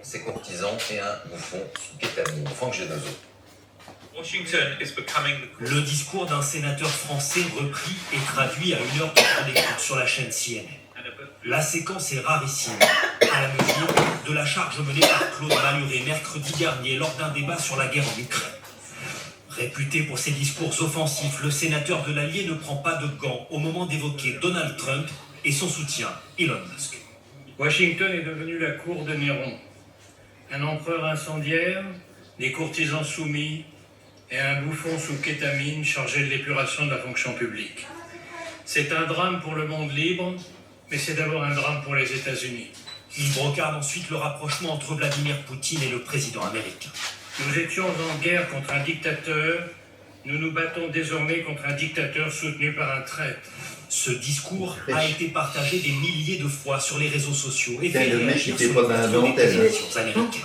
ses courtisans et un bouffon sous kétamine. Franck Genozo. Le discours d'un sénateur français repris et traduit à 1 heure de grande écoute sur la chaîne CNN. La séquence est rarissime, à la mesure de la charge menée par Claude Malhuret mercredi dernier lors d'un débat sur la guerre en Ukraine. Réputé pour ses discours offensifs, le sénateur de l'Allier ne prend pas de gants au moment d'évoquer Donald Trump et son soutien, Elon Musk. Washington est devenu la cour de Néron. Un empereur incendiaire, des courtisans soumis et un bouffon sous kétamine chargé de l'épuration de la fonction publique. C'est un drame pour le monde libre, mais c'est d'abord un drame pour les États-Unis. Il brocarde ensuite le rapprochement entre Vladimir Poutine et le président américain. Nous étions en guerre contre un dictateur, nous nous battons désormais contre un dictateur soutenu par un traître. Ce discours a été partagé des milliers de fois sur les réseaux sociaux et fait Le mec, il réagir fait sur pas les d'un plateaux des dentelle. télévisions américaines.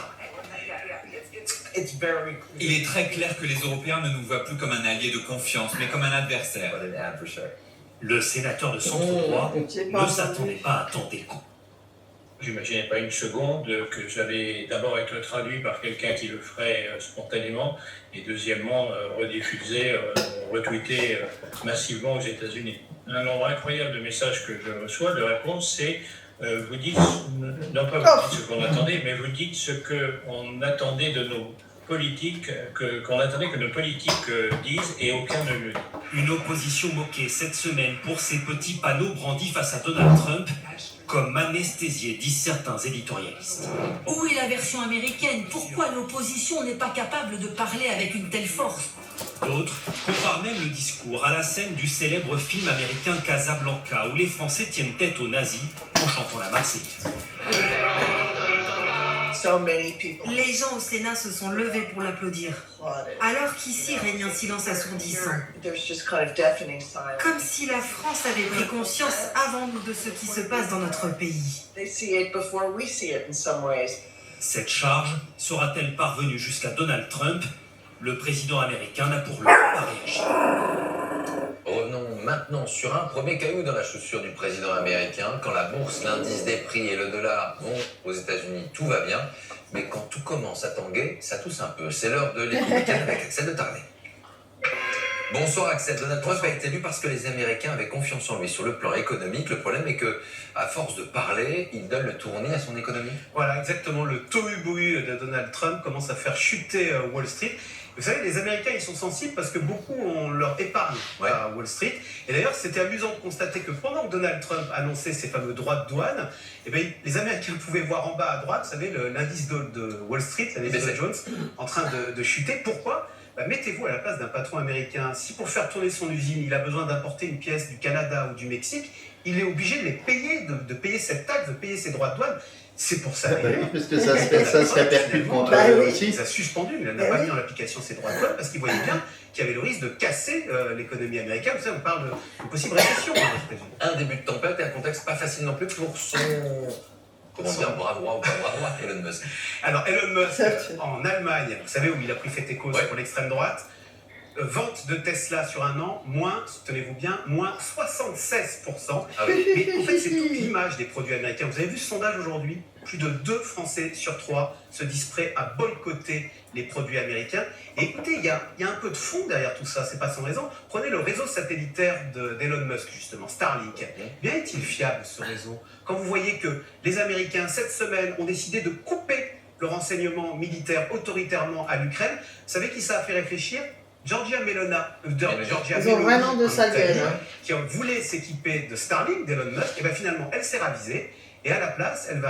Il est très clair que les Européens ne nous voient plus comme un allié de confiance, mais comme un adversaire. Le sénateur de centre-droit ne s'attendait pas à tenter le coup. J'imaginais pas une seconde que j'allais d'abord être traduit par quelqu'un qui le ferait spontanément et deuxièmement rediffusé, retweeté massivement aux États-Unis. Un nombre incroyable de messages que je reçois, de réponses, c'est vous dites, non pas vous dites ce qu'on attendait, mais vous dites ce qu'on attendait de nos politiques, qu'on attendait que nos politiques disent et aucun ne le dit. Une opposition moquée cette semaine pour ces petits panneaux brandis face à Donald Trump, comme anesthésiés, disent certains éditorialistes. Où est la version américaine? Pourquoi l'opposition n'est pas capable de parler avec une telle force? D'autres comparent même le discours à la scène du célèbre film américain Casablanca, où les Français tiennent tête aux nazis en chantant la Marseillaise. Les gens au Sénat se sont levés pour l'applaudir, alors qu'ici règne un silence assourdissant. Comme si la France avait pris conscience avant nous de ce qui se passe dans notre pays. Cette charge sera-t-elle parvenue jusqu'à Donald Trump? Le président américain n'a pour l'heure pas réagi. Revenons maintenant sur un premier caillou dans la chaussure du président américain. Quand la bourse, l'indice des prix et le dollar vont aux États-Unis, tout va bien. Mais quand tout commence à tanguer, ça tousse un peu. C'est l'heure de l'équipe week-end avec Axel de Tarlet. Bonsoir Axel. Donald Trump a été élu parce que les Américains avaient confiance en lui sur le plan économique. Le problème est que, à force de parler, il donne le tournis à son économie. Voilà, exactement. Le tohu-bohu de Donald Trump commence à faire chuter Wall Street. Vous savez, les Américains, ils sont sensibles parce que beaucoup ont leur épargne à Wall Street. Et d'ailleurs, c'était amusant de constater que pendant que Donald Trump annonçait ses fameux droits de douane, eh bien, les Américains pouvaient voir en bas à droite, vous savez, l'indice de Wall Street, l'indice Dow Jones, en train de chuter. Pourquoi ? Mettez-vous à la place d'un patron américain. Si pour faire tourner son usine, il a besoin d'importer une pièce du Canada ou du Mexique, il est obligé de les payer, de payer cette taxe, de payer ses droits de douane. C'est pour ça. Oui, parce que ça se répercute contre eux aussi. Il a suspendu, il n'a pas mis en application ses droits de douane parce qu'il voyait bien qu'il y avait le risque de casser l'économie américaine. Vous savez, on parle de possible récession aux États-Unis. Un début de tempête et un contexte pas facile non plus pour son... Comment dire, brave roi ou pas brave roi, Elon Musk. Alors, Elon Musk, en Allemagne, vous savez où il a pris fait et cause pour l'extrême droite, vente de Tesla sur un an, moins, tenez-vous bien, moins 76%. Ah oui. Mais en fait, c'est toute l'image des produits américains. Vous avez vu ce sondage aujourd'hui? Plus de 2 Français sur 3 se disent prêts à boycotter les produits américains. Et écoutez, il y a un peu de fond derrière tout ça, c'est pas sans raison. Prenez le réseau satellitaire d'Elon Musk, justement, Starlink. Bien est-il fiable, ce réseau? Quand vous voyez que les Américains, cette semaine, ont décidé de couper le renseignement militaire autoritairement à l'Ukraine, vous savez qui ça a fait réfléchir? Giorgia Meloni, Ils ont vraiment de ça qui voulait s'équiper de Starlink, d'Elon Musk, et bien finalement, elle s'est ravisée, et à la place, elle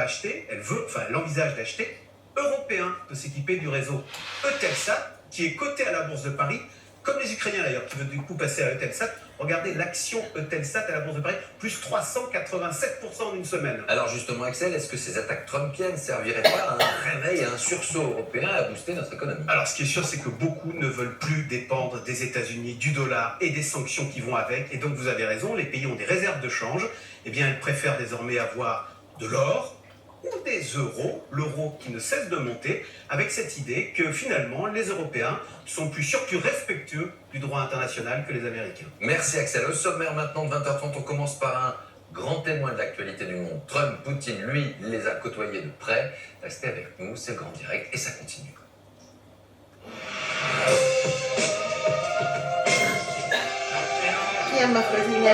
envisage d'acheter européen, de s'équiper du réseau Eutelsat, qui est coté à la Bourse de Paris, comme les Ukrainiens d'ailleurs, qui veulent du coup passer à Eutelsat. Regardez l'action Eutelsat à la Bourse de Paris, plus 387% en une semaine. Alors justement, Axel, est-ce que ces attaques trumpiennes serviraient pas à un réveil, à un sursaut européen, à booster notre économie? Alors ce qui est sûr, c'est que beaucoup ne veulent plus dépendre des États-Unis, du dollar et des sanctions qui vont avec. Et donc vous avez raison, les pays ont des réserves de change. Eh bien, ils préfèrent désormais avoir de l'or ou des euros, l'euro qui ne cesse de monter, avec cette idée que finalement les Européens sont plus sûrs, plus respectueux du droit international que les Américains. Merci Axel. Au sommaire maintenant de 20h30, on commence par un grand témoin de l'actualité du monde. Trump, Poutine, lui, les a côtoyés de près. Restez avec nous, c'est le Grand Direct et ça continue. Qui a ma cousine?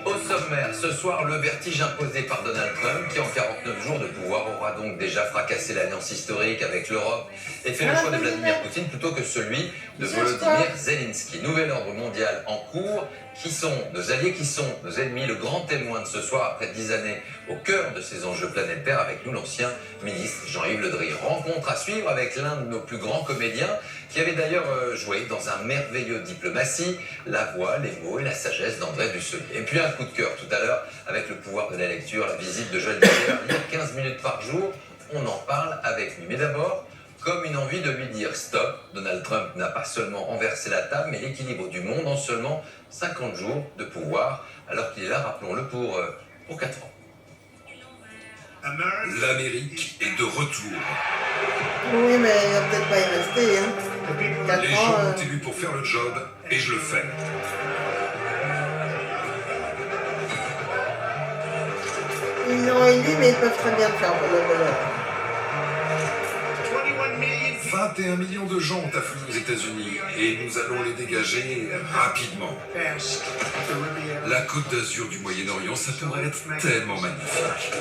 Au sommaire, ce soir, le vertige imposé par Donald Trump, qui en 49 jours de pouvoir aura donc déjà fracassé l'alliance historique avec l'Europe et fait le choix de Vladimir Poutine plutôt que celui de Volodymyr Zelensky. Nouvel ordre mondial en cours. Qui sont nos alliés, qui sont nos ennemis? Le grand témoin de ce soir, après 10 années au cœur de ces enjeux planétaires, avec nous l'ancien ministre Jean-Yves Le Drian. Rencontre à suivre avec l'un de nos plus grands comédiens, qui avait d'ailleurs joué dans un merveilleux Diplomatie, la voix, les mots et la sagesse d'André Dussolier. Et puis un coup de cœur tout à l'heure, avec le pouvoir de la lecture, la visite de Joël Dicker, lire 15 minutes par jour, on en parle avec lui. Mais d'abord, comme une envie de lui dire stop, Donald Trump n'a pas seulement renversé la table, mais l'équilibre du monde en seulement 50 jours de pouvoir, alors qu'il est là, rappelons-le, pour 4 ans. L'Amérique est de retour. Oui, mais il va peut-être pas y rester. Hein. 4 Les ans, gens m'ont élu pour faire le job et je le fais. Ils l'ont élu, mais ils peuvent très bien faire le bonheur. 21 millions de gens ont afflué aux États-Unis et nous allons les dégager rapidement. La côte d'Azur du Moyen-Orient, ça pourrait être tellement magnifique.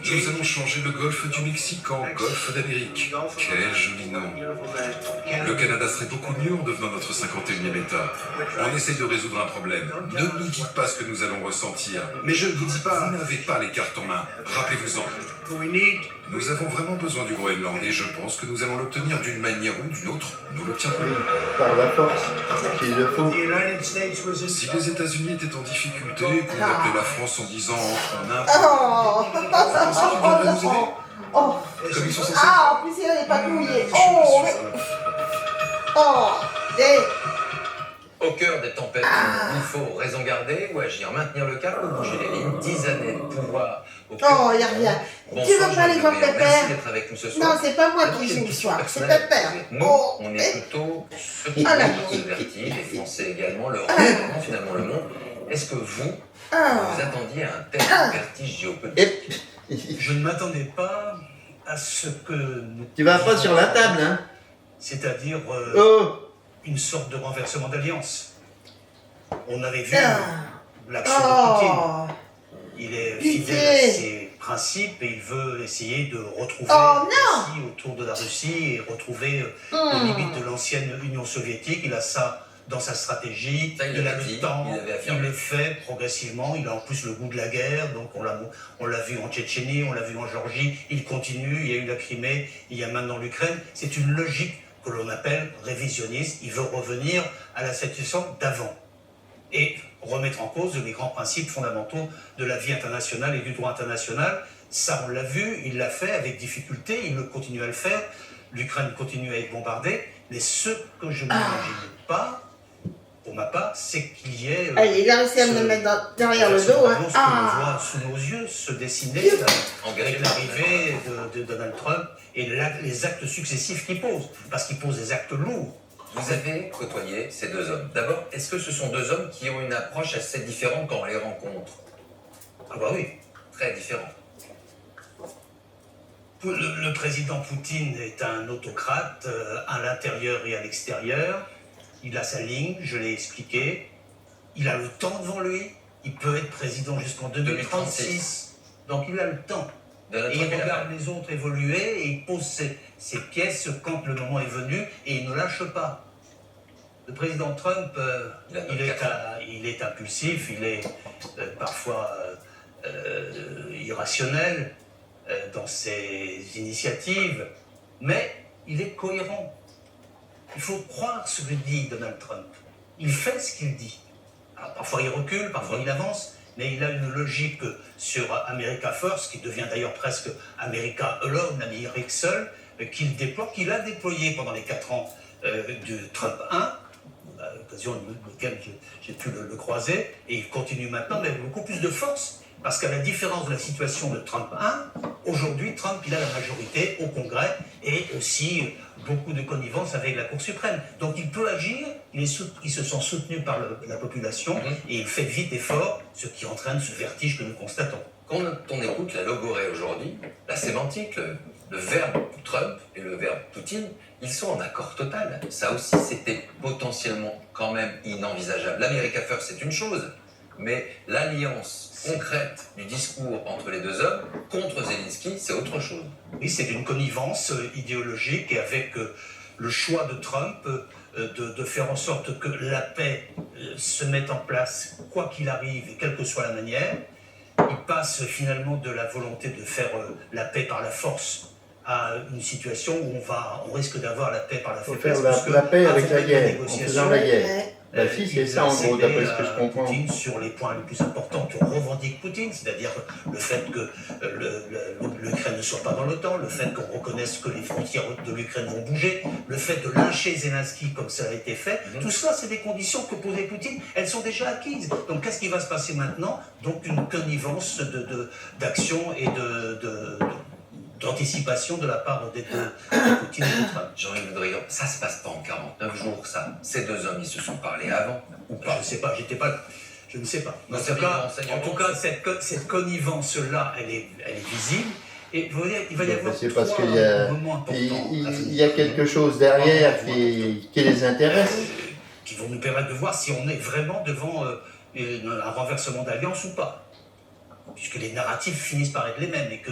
Nous allons changer le golfe du Mexique en golfe d'Amérique. Quel joli nom. Le Canada serait beaucoup mieux en devenant notre 51e État. On essaye de résoudre un problème. Ne nous dites pas ce que nous allons ressentir. Mais je ne vous dis pas, vous n'avez pas les cartes en main. Rappelez-vous-en. Nous avons vraiment besoin du Groenland et je pense que nous allons l'obtenir d'une manière ou d'une autre. Nous l'obtiendrons. Par la force, qu'il le faut. Si les États-Unis étaient en difficulté, qu'on appelait la France en disant on a un Oh, vous pensez qu'ils viendraient nous aider oh, Comme ils sont censés. ah, en plus il n'est pas couillé. Je suis pas Oh, sûr. oh, et... Au cœur des tempêtes, il faut raison garder ou agir, maintenir le cap ou bouger les lignes. 10 années de pouvoir au cœur. Oh, il revient. Bonsoir, Tu veux pas les Jean-Yves grands Le Drian. pépères? Merci d'être avec nous ce soir. Non, c'est pas moi D'abord, qui j'ai joue une le question soir, c'est personnelle. Pépère. Nous, Oh, on est plutôt ceux qui Ah, là. ont le vertige, les Français également, l'Europe, finalement le monde. Est-ce que vous, Ah. vous attendiez à un tel vertige géopolitique? Et Je ne m'attendais pas à ce que nous... tu vas pas sur la table, hein? C'est-à-dire Oh! une sorte de renversement d'alliance. On avait vu Ah. l'action de Poutine. Oh, Il est Pitié. fidèle à ses principes et il veut essayer de retrouver Oh, la non. Russie autour de la Russie et retrouver les Hmm. limites de l'ancienne Union soviétique. Il a ça dans sa stratégie, Ça, il il a l'avait le dit, temps, il l'avait il affirmé. le fait progressivement, il a en plus le goût de la guerre, donc on l'a vu en Tchétchénie, on l'a vu en Géorgie, il continue, il y a eu la Crimée, il y a maintenant l'Ukraine. C'est une logique que l'on appelle révisionniste, il veut revenir à la situation d'avant et remettre en cause les grands principes fondamentaux de la vie internationale et du droit international. Ça, on l'a vu, il l'a fait avec difficulté, il le continue à le faire. L'Ukraine continue à être bombardée, mais ce que je n'imagine pas, pour ma part, c'est qu'il y ait... Allez, il a réussi à me le mettre derrière le dos. Hein. Ce que l'on voit sous nos yeux se dessiner avec l'arrivée de Donald Trump et les actes successifs qu'il pose, parce qu'il pose des actes lourds. Vous avez côtoyé ces deux hommes. D'abord, est-ce que ce sont deux hommes qui ont une approche assez différente quand on les rencontre? Ah bah oui. Très différente. Le président Poutine est un autocrate à l'intérieur et à l'extérieur. Il a sa ligne, je l'ai expliqué. Il a le temps devant lui. Il peut être président jusqu'en 2036. Donc il a le temps. Et il regarde les autres évoluer et il pose ses pièces quand le moment est venu et il ne lâche pas. Le président Trump, il est impulsif, il est parfois irrationnel dans ses initiatives, mais il est cohérent. Il faut croire ce que dit Donald Trump. Il fait ce qu'il dit. Alors, parfois il recule, parfois il avance, mais il a une logique sur America First, qui devient d'ailleurs presque America Alone, l'Amérique seule, qu'il déploie, qu'il a déployé pendant les 4 ans de Trump 1, à l'occasion de laquelle j'ai pu le croiser, et il continue maintenant, mais avec beaucoup plus de force. Parce qu'à la différence de la situation de Trump 1, aujourd'hui, Trump, il a la majorité au Congrès et aussi beaucoup de connivence avec la Cour suprême. Donc il peut agir, il se sent soutenu par la population et il fait vite et fort, ce qui entraîne ce vertige que nous constatons. Quand on écoute la logorée aujourd'hui, la sémantique, le verbe Trump et le verbe Poutine, ils sont en accord total. Ça aussi, c'était potentiellement quand même inenvisageable. L'America First, c'est une chose, mais l'alliance concrète du discours entre les deux hommes contre Zelensky, c'est autre chose. Oui, c'est une connivence idéologique et avec le choix de Trump de faire en sorte que la paix se mette en place, quoi qu'il arrive et quelle que soit la manière. Il passe finalement de la volonté de faire la paix par la force à une situation où on risque d'avoir la paix par la Faut faiblesse. faire la paix avec la guerre, en faisant la guerre. Bah si, c'est ça en gros, d'après ce que je comprends. Poutine sur les points les plus importants que revendique Poutine, c'est-à-dire le fait que l'Ukraine ne soit pas dans l'OTAN, le fait qu'on reconnaisse que les frontières de l'Ukraine vont bouger, le fait de lyncher Zelensky comme ça a été fait, tout ça c'est des conditions que posait Poutine, elles sont déjà acquises. Donc qu'est-ce qui va se passer maintenant? Donc une connivence d'action et d'anticipation de la part de Poutine et de Trump. Jean-Yves Le Drian, ça se passe pas en 49 jours, ça. Ces deux hommes, ils se sont parlé avant, ou pas? Je ne sais pas, je ne sais pas. Non, En tout cas, cette connivence-là, elle est visible. Et vous voyez, il va y avoir C'est parce qu'il y a, moments importants. il y a quelque chose derrière qui les intéresse. Qui vont nous permettre de voir si on est vraiment devant un renversement d'alliance ou pas. Puisque les narratifs finissent par être les mêmes et que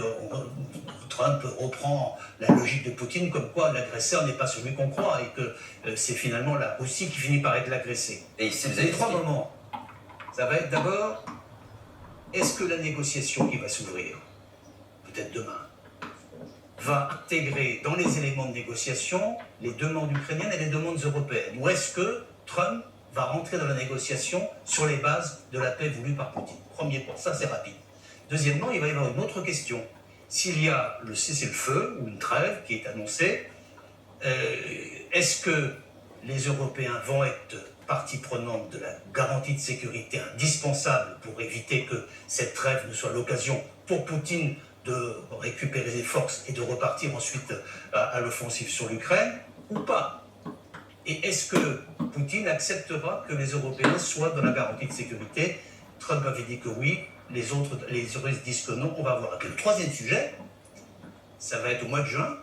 Trump reprend la logique de Poutine comme quoi l'agresseur n'est pas celui qu'on croit et que c'est finalement la Russie qui finit par être l'agressé. Et ici, vous Les avez 3 moments, ça va être d'abord, est-ce que la négociation qui va s'ouvrir, peut-être demain, va intégrer dans les éléments de négociation les demandes ukrainiennes et les demandes européennes? Ou est-ce que Trump va rentrer dans la négociation sur les bases de la paix voulue par Poutine? Premier point, ça c'est rapide. Deuxièmement, il va y avoir une autre question. S'il y a le cessez-le-feu ou une trêve qui est annoncée, est-ce que les Européens vont être partie prenante de la garantie de sécurité indispensable pour éviter que cette trêve ne soit l'occasion pour Poutine de récupérer des forces et de repartir ensuite à l'offensive sur l'Ukraine, ou pas? Et est-ce que Poutine acceptera que les Européens soient dans la garantie de sécurité? Trump avait dit que oui, les Russes disent que non, on va voir. Et le troisième sujet, ça va être au mois de juin,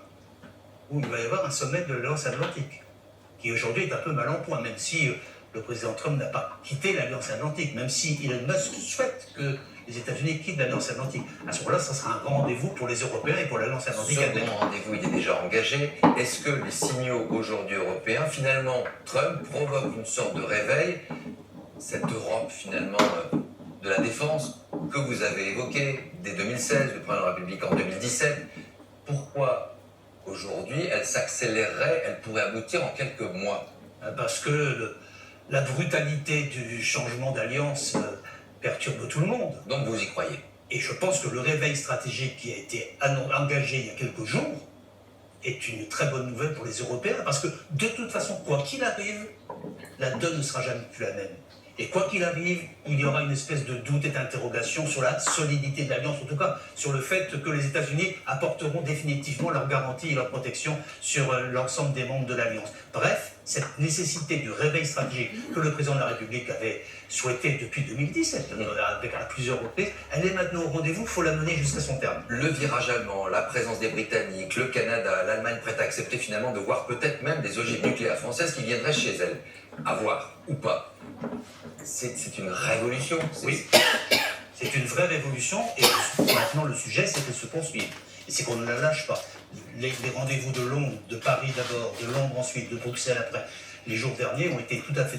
où il va y avoir un sommet de l'Alliance Atlantique, qui aujourd'hui est un peu mal en point, même si le président Trump n'a pas quitté l'Alliance Atlantique, même si Elon Musk souhaite que les États-Unis quittent l'Alliance Atlantique. À ce moment-là, ça sera un grand rendez-vous pour les Européens et pour l'Alliance Atlantique. Ce grand rendez-vous, il est déjà engagé. Est-ce que les signaux aujourd'hui européens, finalement, Trump provoque une sorte de réveil? Cette Europe, finalement, de la défense que vous avez évoquée dès 2016, le président de la République en 2017, pourquoi aujourd'hui elle s'accélérerait, elle pourrait aboutir en quelques mois? Parce que la brutalité du changement d'alliance perturbe tout le monde. Donc vous y croyez? Et je pense que le réveil stratégique qui a été engagé il y a quelques jours est une très bonne nouvelle pour les Européens, parce que de toute façon, quoi qu'il arrive, la donne ne sera jamais plus la même. Et quoi qu'il arrive, il y aura une espèce de doute et d'interrogation sur la solidité de l'Alliance, en tout cas sur le fait que les États-Unis apporteront définitivement leur garantie et leur protection sur l'ensemble des membres de l'Alliance. Bref, cette nécessité du réveil stratégique que le président de la République avait souhaité depuis 2017, avec à plusieurs reprises, elle est maintenant au rendez-vous, il faut la mener jusqu'à son terme. Le virage allemand, la présence des Britanniques, le Canada, l'Allemagne prête à accepter finalement de voir peut-être même des ogives nucléaires françaises qui viendraient chez elle. À voir, ou pas. C'est une révolution. Oui, c'est une vraie révolution et maintenant le sujet c'est qu'elle se poursuive. Et c'est qu'on ne la lâche pas. Les rendez-vous de Londres, de Paris d'abord, de Londres ensuite, de Bruxelles après, les jours derniers ont été tout à fait